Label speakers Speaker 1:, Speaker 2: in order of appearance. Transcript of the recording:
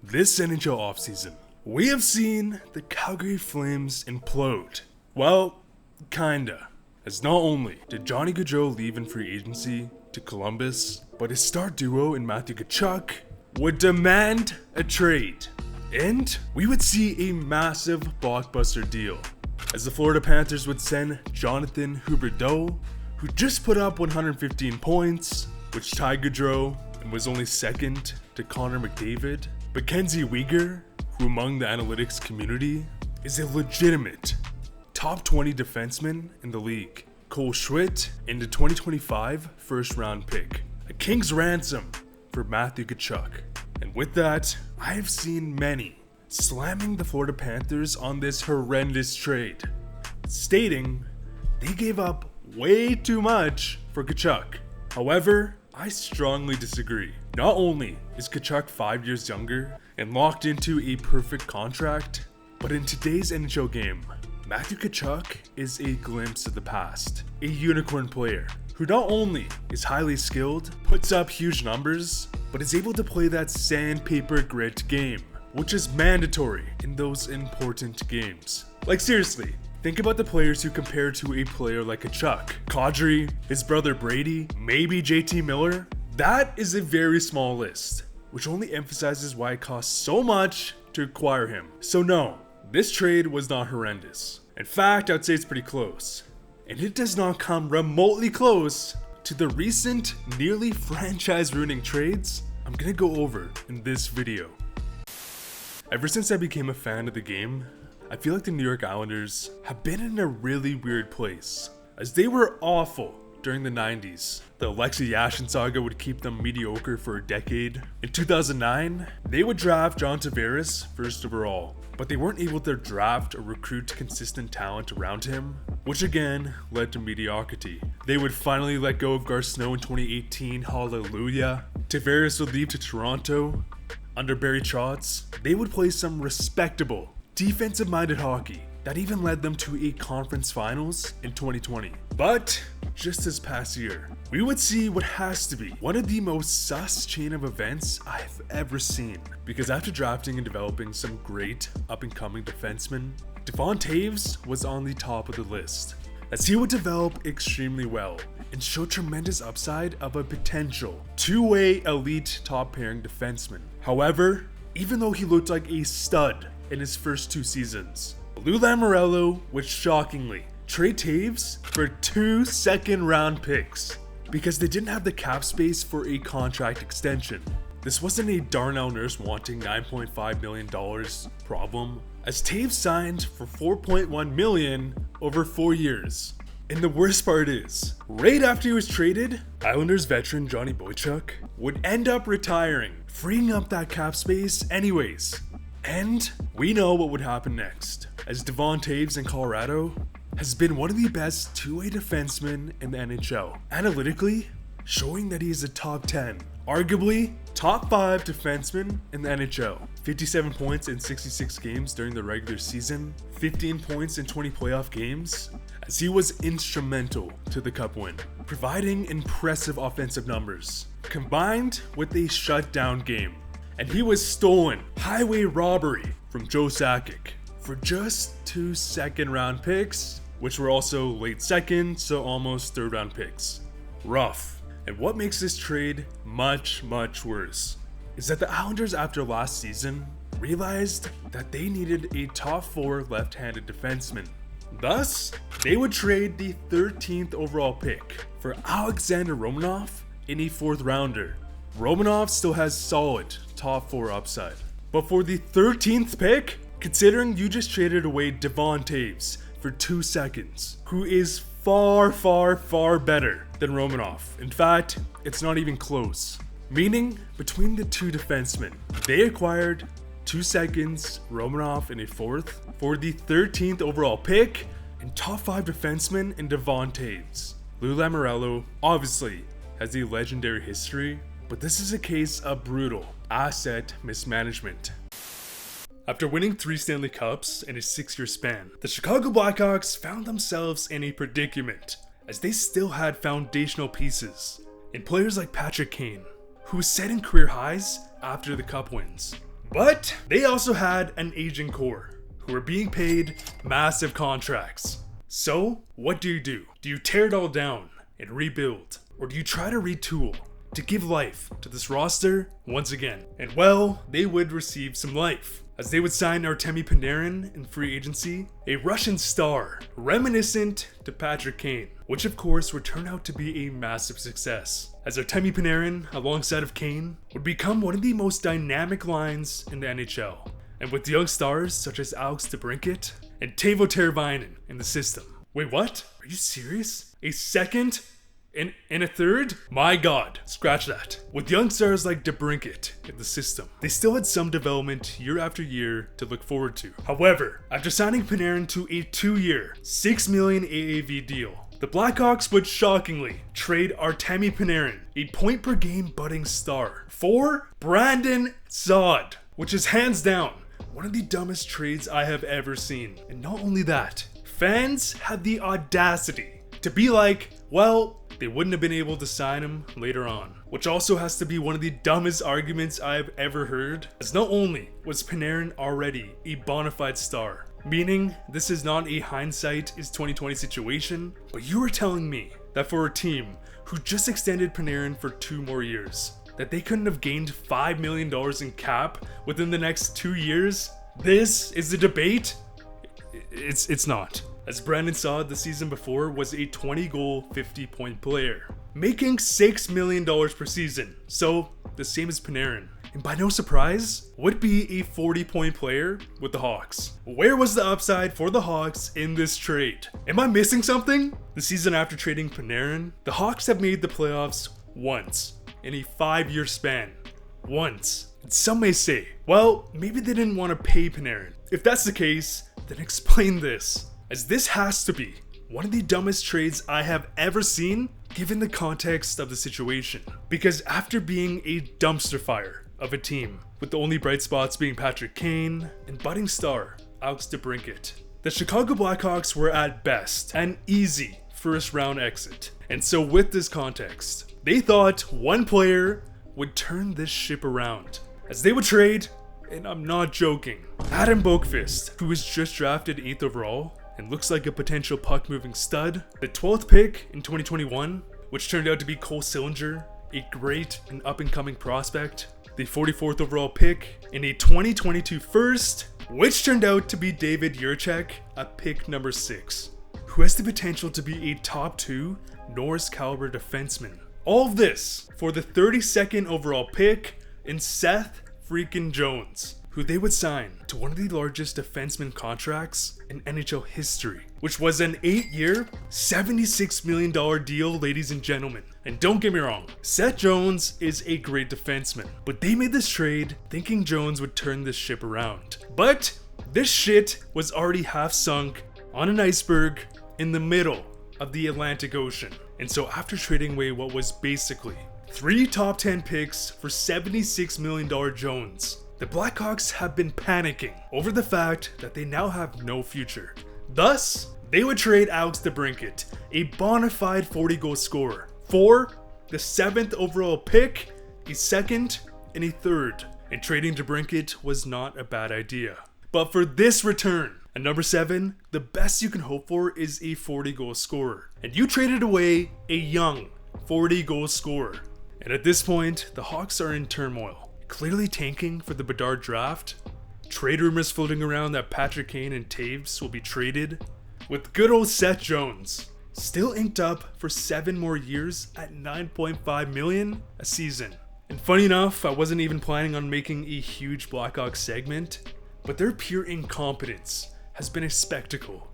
Speaker 1: This NHL offseason, we have seen the Calgary Flames implode. Well, kinda. As not only did Johnny Gaudreau leave in free agency to Columbus, but his star duo in Matthew Tkachuk would demand a trade. And we would see a massive blockbuster deal, as the Florida Panthers would send Jonathan Huberdeau, who just put up 115 points, which tied Gaudreau and was only second to Connor McDavid. Mackenzie Weegar, who among the analytics community is a legitimate top 20 defenseman in the league. Cole Schwitt in the 2025 first round pick. A king's ransom for Matthew Tkachuk. And with that, I have seen many slamming the Florida Panthers on this horrendous trade, stating they gave up way too much for Tkachuk. However, I strongly disagree. Not only is Tkachuk 5 years younger and locked into a perfect contract, but in today's NHL game, Matthew Tkachuk is a glimpse of the past. A unicorn player who not only is highly skilled, puts up huge numbers, but is able to play that sandpaper grit game, which is mandatory in those important games. Like seriously, think about the players who compare to a player like Tkachuk. Kadri, his brother Brady, maybe JT Miller. That is a very small list, which only emphasizes why it costs so much to acquire him. So no, this trade was not horrendous. In fact, I'd say it's pretty close. And it does not come remotely close to the recent nearly franchise-ruining trades I'm gonna go over in this video. Ever since I became a fan of the game, I feel like the New York Islanders have been in a really weird place, as they were awful during the 90s. The Alexei Yashin saga would keep them mediocre for a decade. In 2009, they would draft John Tavares first overall, but they weren't able to draft or recruit consistent talent around him, which again led to mediocrity. They would finally let go of Gar Snow in 2018, hallelujah. Tavares would leave to Toronto. Under Barry Trotz, they would play some respectable, defensive-minded hockey that even led them to a conference finals in 2020. But just this past year, we would see what has to be one of the most sus chain of events I've ever seen. Because after drafting and developing some great up-and-coming defensemen, Devon Toews was on the top of the list, as he would develop extremely well and show tremendous upside of a potential two-way elite top-pairing defenseman. However, even though he looked like a stud in his first 2 seasons, Lou Lamoriello would shockingly trade Toews for 2 second-round picks because they didn't have the cap space for a contract extension. This wasn't a Darnell Nurse wanting $9.5 million problem, as Toews signed for $4.1 million over 4 years. And the worst part is, right after he was traded, Islanders veteran Johnny Boychuk would end up retiring, freeing up that cap space anyways. And we know what would happen next, as Devon Toews in Colorado has been one of the best two-way defensemen in the NHL. Analytically, showing that he is a top 10, arguably top 5 defenseman in the NHL. 57 points in 66 games during the regular season, 15 points in 20 playoff games, as he was instrumental to the cup win, providing impressive offensive numbers, combined with a shutdown game. And he was stolen highway robbery from Joe Sakic for just 2 second-round picks, which were also late second, so almost third-round picks. Rough. And what makes this trade much, much worse is that the Islanders after last season realized that they needed a top 4 left-handed defenseman. Thus, they would trade the 13th overall pick for Alexander Romanov in a 4th rounder. Romanov still has solid top 4 upside. But for the 13th pick, considering you just traded away Devon Toews for 2 seconds, who is far, far, far better than Romanov. In fact, it's not even close. Meaning, between the 2 defensemen, they acquired 2 seconds, Romanov in a 4th, for the 13th overall pick, and top 5 defenseman in Devon Toews. Lou Lamoriello obviously has a legendary history, but this is a case of brutal asset mismanagement. After winning 3 Stanley Cups in a 6-year span, the Chicago Blackhawks found themselves in a predicament, as they still had foundational pieces in players like Patrick Kane, who was setting career highs after the cup wins. But they also had an aging core who were being paid massive contracts. So what do? Do you tear it all down and rebuild? Or do you try to retool to give life to this roster once again? And well, they would receive some life, as they would sign Artemi Panarin in free agency, a Russian star reminiscent to Patrick Kane, which of course would turn out to be a massive success, as Artemi Panarin, alongside of Kane, would become one of the most dynamic lines in the NHL. And with young stars such as Alex DeBrincat and Teuvo Teravainen in the system. Wait, what? Are you serious? A second? And a third? My god, scratch that. With young stars like DeBrincat in the system, they still had some development year after year to look forward to. However, after signing Panarin to a 2-year, $6 million AAV deal, the Blackhawks would shockingly trade Artemi Panarin, a point-per-game budding star, for Brandon Saad, which is hands down one of the dumbest trades I have ever seen. And not only that, fans had the audacity to be like, well, they wouldn't have been able to sign him later on. Which also has to be one of the dumbest arguments I've ever heard, as not only was Panarin already a bona fide star, meaning this is not a hindsight is 2020 situation, but you were telling me that for a team who just extended Panarin for 2 more years, that they couldn't have gained $5 million in cap within the next 2 years? This is the debate? It's not. As Brandon Saad the season before was a 20-goal, 50-point player, making $6 million per season, so the same as Panarin. And by no surprise, would be a 40-point player with the Hawks. Where was the upside for the Hawks in this trade? Am I missing something? The season after trading Panarin, the Hawks have made the playoffs once in a 5-year span. Once. And some may say, well, maybe they didn't want to pay Panarin. If that's the case, then explain this, as this has to be one of the dumbest trades I have ever seen given the context of the situation. Because after being a dumpster fire of a team, with the only bright spots being Patrick Kane and budding star Alex DeBrincat, the Chicago Blackhawks were at best an easy first round exit. And so with this context, they thought one player would turn this ship around, as they would trade, and I'm not joking, Adam Boqvist, who was just drafted 8th overall and looks like a potential puck-moving stud, the 12th pick in 2021, which turned out to be Cole Sillinger, a great and up-and-coming prospect, the 44th overall pick in a 2022 first, which turned out to be David Jiricek at pick number 6, who has the potential to be a top 2 Norris caliber defenseman. All of this for the 32nd overall pick in Seth freaking Jones, who they would sign to one of the largest defenseman contracts in NHL history, which was an 8-year, $76 million deal, ladies and gentlemen. And don't get me wrong, Seth Jones is a great defenseman, but they made this trade thinking Jones would turn this ship around. But this shit was already half sunk on an iceberg in the middle of the Atlantic Ocean. And so after trading away what was basically 3 top 10 picks for $76 million Jones, the Blackhawks have been panicking over the fact that they now have no future. Thus, they would trade Alex DeBrincat, a bona fide 40-goal scorer, for the 7th overall pick, a 2nd, and a 3rd. And trading DeBrincat was not a bad idea. But for this return, at number 7, the best you can hope for is a 40-goal scorer. And you traded away a young 40-goal scorer. And at this point, the Hawks are in turmoil, clearly tanking for the Bedard draft. Trade rumors floating around that Patrick Kane and Taves will be traded, with good old Seth Jones still inked up for 7 more years at $9.5 million a season. And funny enough, I wasn't even planning on making a huge Blackhawks segment, but their pure incompetence has been a spectacle